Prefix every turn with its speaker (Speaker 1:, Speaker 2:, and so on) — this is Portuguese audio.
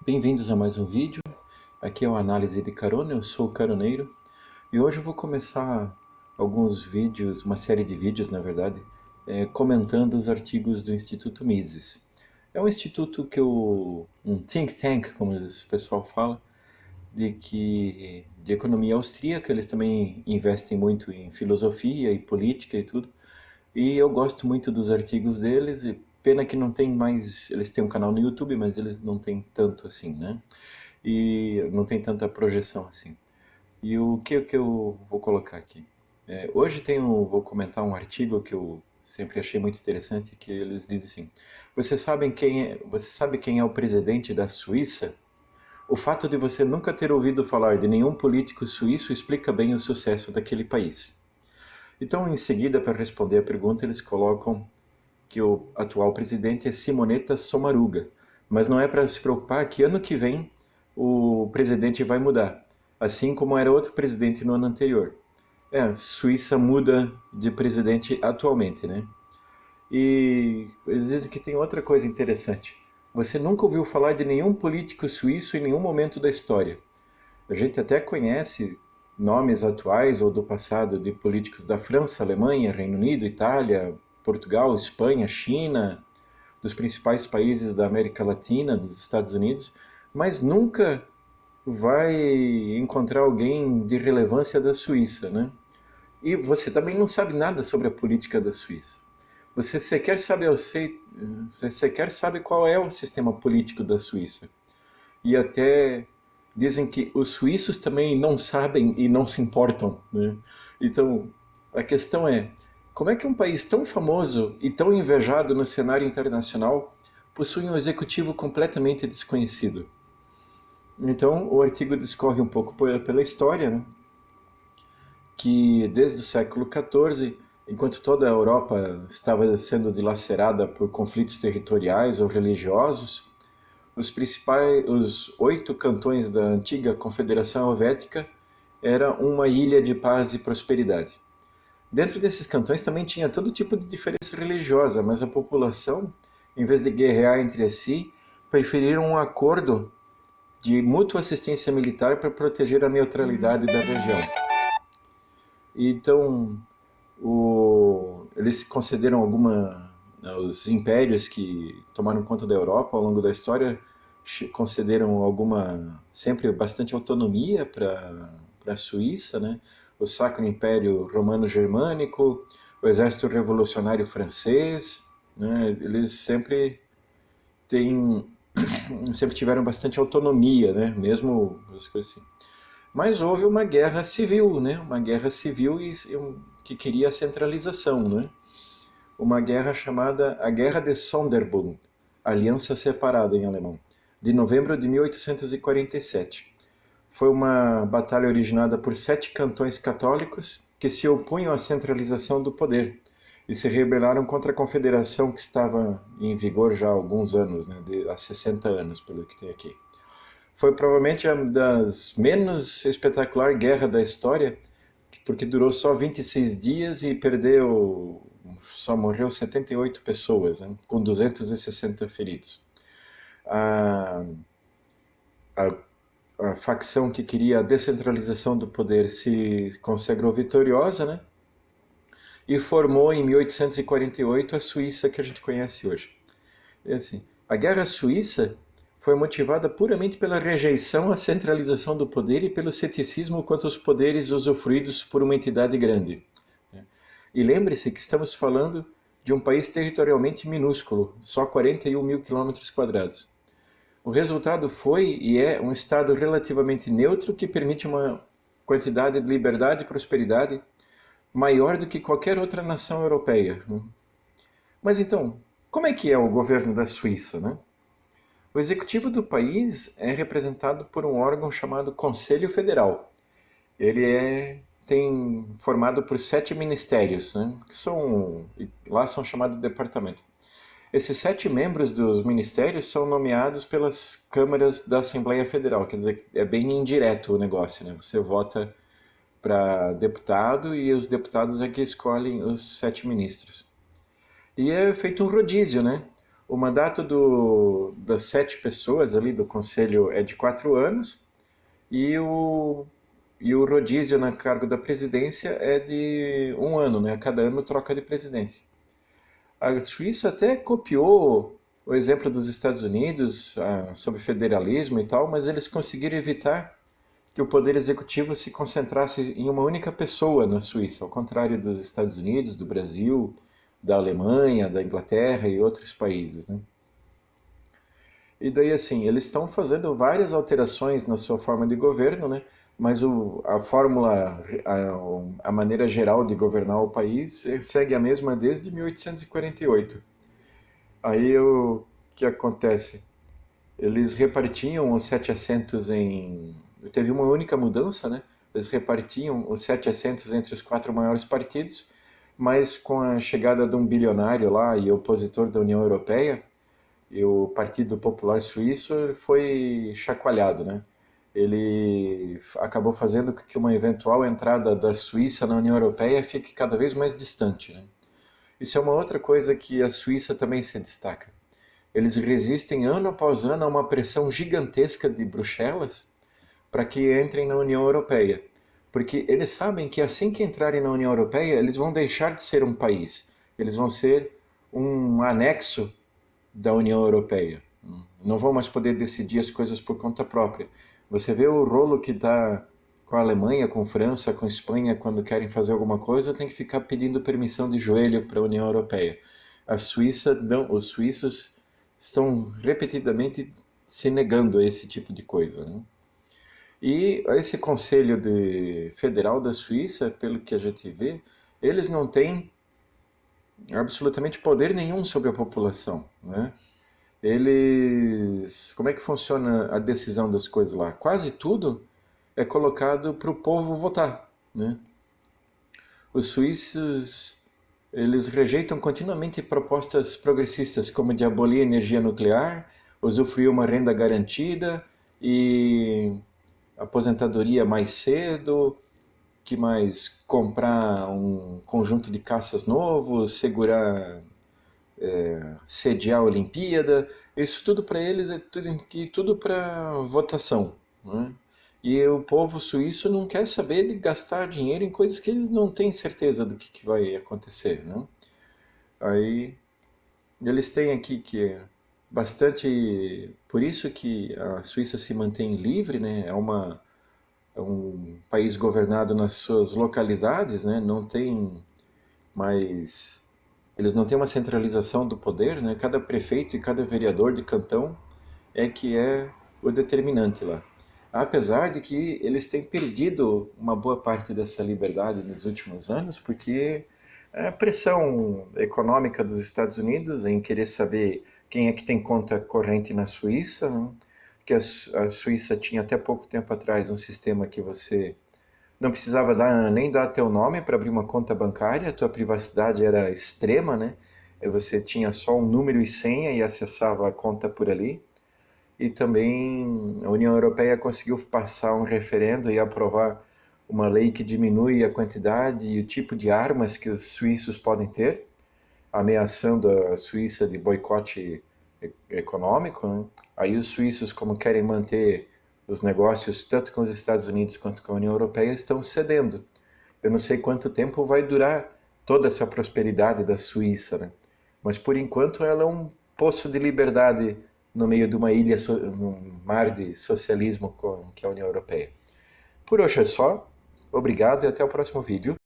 Speaker 1: Bem-vindos a mais um vídeo. Aqui é uma análise de carona, eu sou o caroneiro e hoje eu vou começar alguns vídeos, uma série de vídeos na verdade, comentando os artigos do Instituto Mises. É um instituto um think tank, como o pessoal fala, de economia austríaca. Eles também investem muito em filosofia e política e tudo. E eu gosto muito dos artigos deles, e pena que não tem mais, eles têm um canal no YouTube, mas eles não têm tanto assim, né? E não tem tanta projeção assim. E o que eu vou colocar aqui? Hoje vou comentar um artigo que eu sempre achei muito interessante, que eles dizem assim: você sabe quem é o presidente da Suíça? O fato de você nunca ter ouvido falar de nenhum político suíço explica bem o sucesso daquele país. Então, em seguida, para responder a pergunta, eles colocam que o atual presidente é Simonetta Sommaruga, mas não é para se preocupar que ano que vem o presidente vai mudar, assim como era outro presidente no ano anterior. A Suíça muda de presidente atualmente, né? E eles dizem que tem outra coisa interessante. Você nunca ouviu falar de nenhum político suíço em nenhum momento da história. A gente até conhece nomes atuais ou do passado de políticos da França, Alemanha, Reino Unido, Itália, Portugal, Espanha, China, dos principais países da América Latina, dos Estados Unidos, mas nunca vai encontrar alguém de relevância da Suíça, né? E você também não sabe nada sobre a política da Suíça. Você sequer sabe qual é o sistema político da Suíça. E até dizem que os suíços também não sabem e não se importam, né? Então, a questão é, como é que um país tão famoso e tão invejado no cenário internacional possui um executivo completamente desconhecido? Então, o artigo discorre um pouco pela história, né? Que desde o século XIV, enquanto toda a Europa estava sendo dilacerada por conflitos territoriais ou religiosos, os 8 cantões da antiga Confederação Helvética era uma ilha de paz e prosperidade. Dentro desses cantões também tinha todo tipo de diferença religiosa, mas a população, em vez de guerrear entre si, preferiram um acordo de mútua assistência militar para proteger a neutralidade da região. Então, eles concederam os impérios que tomaram conta da Europa ao longo da história concederam sempre bastante autonomia para a Suíça, né? O Sacro Império Romano-Germânico, o Exército Revolucionário Francês, né? Eles têm, sempre tiveram bastante autonomia, né? Mesmo as coisas assim. Mas houve uma guerra civil, né? Uma guerra civil que queria a centralização, né? Uma guerra chamada a Guerra de Sonderbund, Aliança Separada em alemão, de novembro de 1847. Foi uma batalha originada por 7 cantões católicos que se opunham à centralização do poder e se rebelaram contra a confederação que estava em vigor já há alguns anos, né? Há 60 anos, pelo que tem aqui. Foi provavelmente a das menos espetacular guerra da história, porque durou só 26 dias e só morreu 78 pessoas, né, com 260 feridos. A, a, a facção que queria a descentralização do poder se consagrou vitoriosa, né, e formou em 1848 a Suíça que a gente conhece hoje. E, assim, a Guerra Suíça foi motivada puramente pela rejeição à centralização do poder e pelo ceticismo quanto aos poderes usufruídos por uma entidade grande. E lembre-se que estamos falando de um país territorialmente minúsculo, só 41 mil quilômetros quadrados. O resultado foi e é um Estado relativamente neutro que permite uma quantidade de liberdade e prosperidade maior do que qualquer outra nação europeia. Mas então, como é que é o governo da Suíça, né? O executivo do país é representado por um órgão chamado Conselho Federal. Tem formado por 7 ministérios, né, lá são chamados de departamento. Esses 7 membros dos ministérios são nomeados pelas câmaras da Assembleia Federal, quer dizer, é bem indireto o negócio, né? Você vota para deputado e os deputados é que escolhem os 7 ministros. E é feito um rodízio, né? O mandato das 7 pessoas ali do conselho é de 4 anos e o rodízio no cargo da presidência é de 1 ano, né? A cada ano troca de presidente. A Suíça até copiou o exemplo dos Estados Unidos sobre federalismo e tal, mas eles conseguiram evitar que o poder executivo se concentrasse em uma única pessoa na Suíça, ao contrário dos Estados Unidos, do Brasil, da Alemanha, da Inglaterra e outros países, né? E daí, assim, eles estão fazendo várias alterações na sua forma de governo, né? Mas a fórmula, a maneira geral de governar o país segue a mesma desde 1848. Aí o que acontece? Eles repartiam os 7 assentos em. Teve uma única mudança, né? Eles repartiam os 7 assentos entre os 4 maiores partidos, mas com a chegada de um bilionário lá e opositor da União Europeia, e o Partido Popular Suíço foi chacoalhado, né? Ele acabou fazendo com que uma eventual entrada da Suíça na União Europeia fique cada vez mais distante, né? Isso é uma outra coisa que a Suíça também se destaca. Eles resistem ano após ano a uma pressão gigantesca de Bruxelas para que entrem na União Europeia. Porque eles sabem que assim que entrarem na União Europeia, eles vão deixar de ser um país. Eles vão ser um anexo da União Europeia. Não vão mais poder decidir as coisas por conta própria. Você vê o rolo que dá com a Alemanha, com a França, com a Espanha, quando querem fazer alguma coisa, tem que ficar pedindo permissão de joelho para a União Europeia. A Suíça, não, os suíços estão repetidamente se negando a esse tipo de coisa, né? E esse Federal da Suíça, pelo que a gente vê, eles não têm absolutamente poder nenhum sobre a população, né? Como é que funciona a decisão das coisas lá? Quase tudo é colocado para o povo votar, né? Os suíços, eles rejeitam continuamente propostas progressistas, como de abolir a energia nuclear, usufruir uma renda garantida e aposentadoria mais cedo, que mais comprar um conjunto de caças novos, sediar a Olimpíada, isso tudo para eles é tudo para votação, né? E o povo suíço não quer saber de gastar dinheiro em coisas que eles não têm certeza do que vai acontecer, né? Aí eles têm aqui que é bastante, por isso que a Suíça se mantém livre, né? É um país governado nas suas localidades, né? Não tem mais eles não têm uma centralização do poder, né? Cada prefeito e cada vereador de cantão é que é o determinante lá. Apesar de que eles têm perdido uma boa parte dessa liberdade nos últimos anos, porque a pressão econômica dos Estados Unidos em querer saber quem é que tem conta corrente na Suíça, né? Que a Suíça tinha até pouco tempo atrás um sistema que você não precisava nem dar teu nome para abrir uma conta bancária, a tua privacidade era extrema, né? Você tinha só um número e senha e acessava a conta por ali. E também a União Europeia conseguiu passar um referendo e aprovar uma lei que diminui a quantidade e o tipo de armas que os suíços podem ter, ameaçando a Suíça de boicote econômico, né? Aí os suíços, como querem manter os negócios tanto com os Estados Unidos quanto com a União Europeia, estão cedendo. Eu não sei quanto tempo vai durar toda essa prosperidade da Suíça, né? Mas por enquanto ela é um poço de liberdade no meio de uma ilha, num mar de socialismo que é a União Europeia. Por hoje é só. Obrigado e até o próximo vídeo.